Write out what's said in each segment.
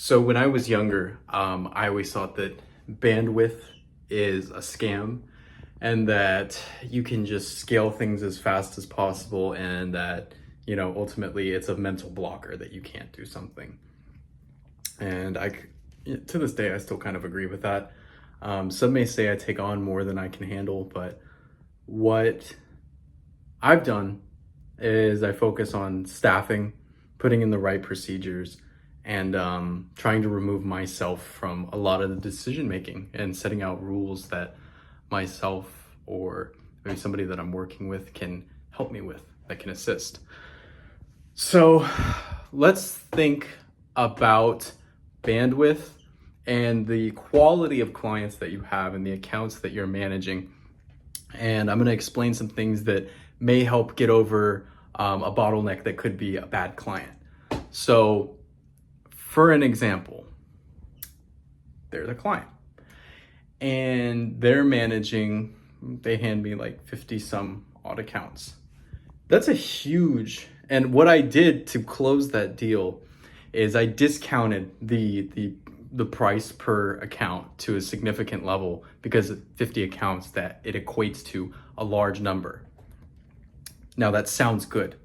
So when I was younger, I always thought that bandwidth is a scam and that you can just scale things as fast as possible and that, ultimately it's a mental blocker that you can't do something. And to this day, I still kind of agree with that. Some may say I take on more than I can handle, but what I've done is I focus on staffing, putting in the right procedures, and trying to remove myself from a lot of the decision making and setting out rules that myself or maybe somebody that I'm working with can help me with, that can assist. So let's think about bandwidth and the quality of clients that you have and the accounts that you're managing. And I'm going to explain some things that may help get over a bottleneck that could be a bad client. So for an example, there's a client and they hand me like 50 some odd accounts. That's a huge, and what I did to close that deal is I discounted the price per account to a significant level because of 50 accounts that it equates to a large number. Now that sounds good.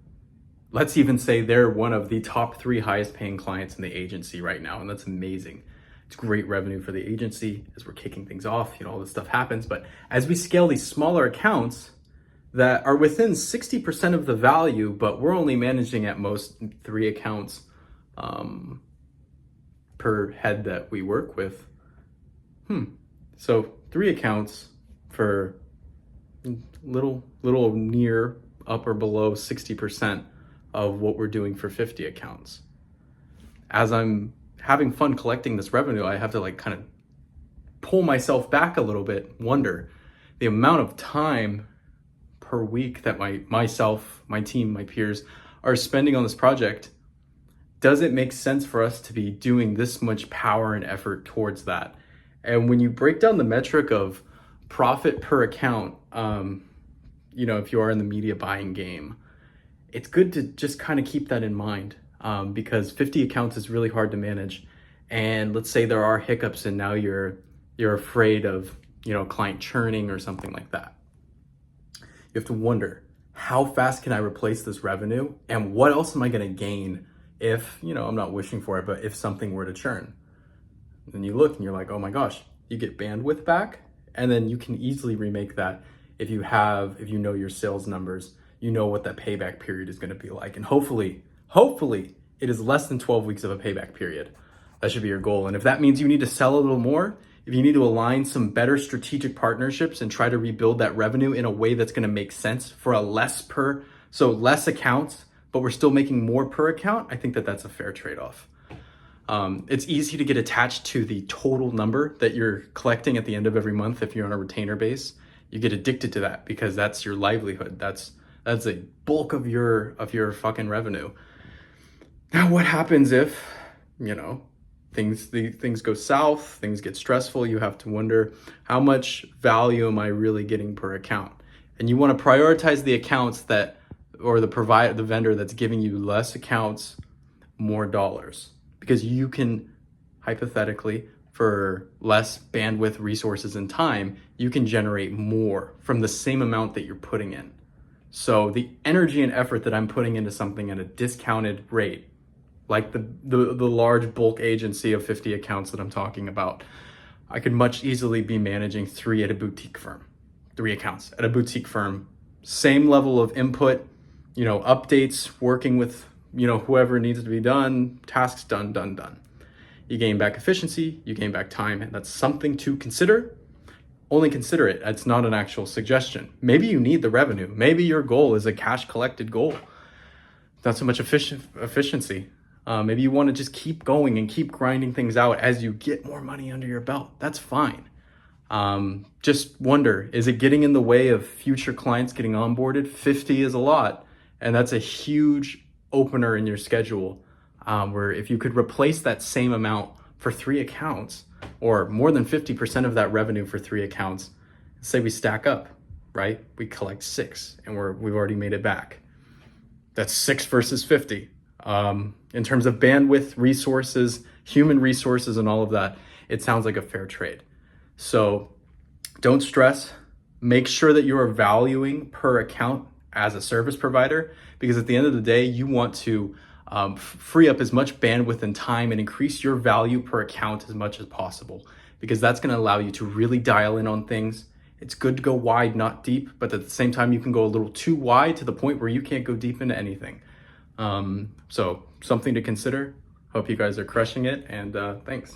Let's even say they're one of the top 3 highest paying clients in the agency right now. And that's amazing. It's great revenue for the agency as we're kicking things off, all this stuff happens. But as we scale these smaller accounts that are within 60% of the value, but we're only managing at most 3 accounts per head that we work with. So 3 accounts for little near up or below 60% of what we're doing for 50 accounts. As I'm having fun collecting this revenue, I have to kind of pull myself back a little bit, wonder the amount of time per week that myself, my team, my peers are spending on this project. Does it make sense for us to be doing this much power and effort towards that? And when you break down the metric of profit per account, if you are in the media buying game, it's good to just kind of keep that in mind because 50 accounts is really hard to manage. And let's say there are hiccups and now you're afraid of, client churning or something like that. You have to wonder, how fast can I replace this revenue? And what else am I going to gain if, I'm not wishing for it, but if something were to churn? Then you look and you're like, oh my gosh, you get bandwidth back. And then you can easily remake that if you know your sales numbers, you know what that payback period is going to be like. And hopefully it is less than 12 weeks of a payback period. That should be your goal. And if that means you need to sell a little more, if you need to align some better strategic partnerships and try to rebuild that revenue in a way that's going to make sense for less accounts, but we're still making more per account, I think that's a fair trade-off. It's easy to get attached to the total number that you're collecting at the end of every month. If you're on a retainer base, you get addicted to that because that's your livelihood. That's a bulk of your fucking revenue. Now, what happens if, things go south, things get stressful? You have to wonder, how much value am I really getting per account? And you want to prioritize the accounts the vendor that's giving you less accounts, more dollars, because you can hypothetically, for less bandwidth, resources, and time, you can generate more from the same amount that you're putting in. So the energy and effort that I'm putting into something at a discounted rate, like the large bulk agency of 50 accounts that I'm talking about, I could much easily be managing 3 at a boutique firm, 3 accounts at a boutique firm, same level of input, updates, working with, whoever needs to be done, tasks done. You gain back efficiency, you gain back time, and that's something to consider. Only consider it. It's not an actual suggestion. Maybe you need the revenue. Maybe your goal is a cash collected goal. Not so much efficiency. Maybe you want to just keep going and keep grinding things out as you get more money under your belt. That's fine. Just wonder, is it getting in the way of future clients getting onboarded? 50 is a lot, and that's a huge opener in your schedule. Where if you could replace that same amount for 3 accounts, or more than 50% of that revenue for 3 accounts, say we stack up, right? We collect 6 and we've already made it back. That's 6 versus 50. In terms of bandwidth, resources, human resources and all of that, it sounds like a fair trade. So don't stress. Make sure that you are valuing per account as a service provider, because at the end of the day, you want to free up as much bandwidth and time and increase your value per account as much as possible, because that's going to allow you to really dial in on things. It's good to go wide, not deep, but at the same time, you can go a little too wide to the point where you can't go deep into anything. So something to consider. Hope you guys are crushing it, and thanks.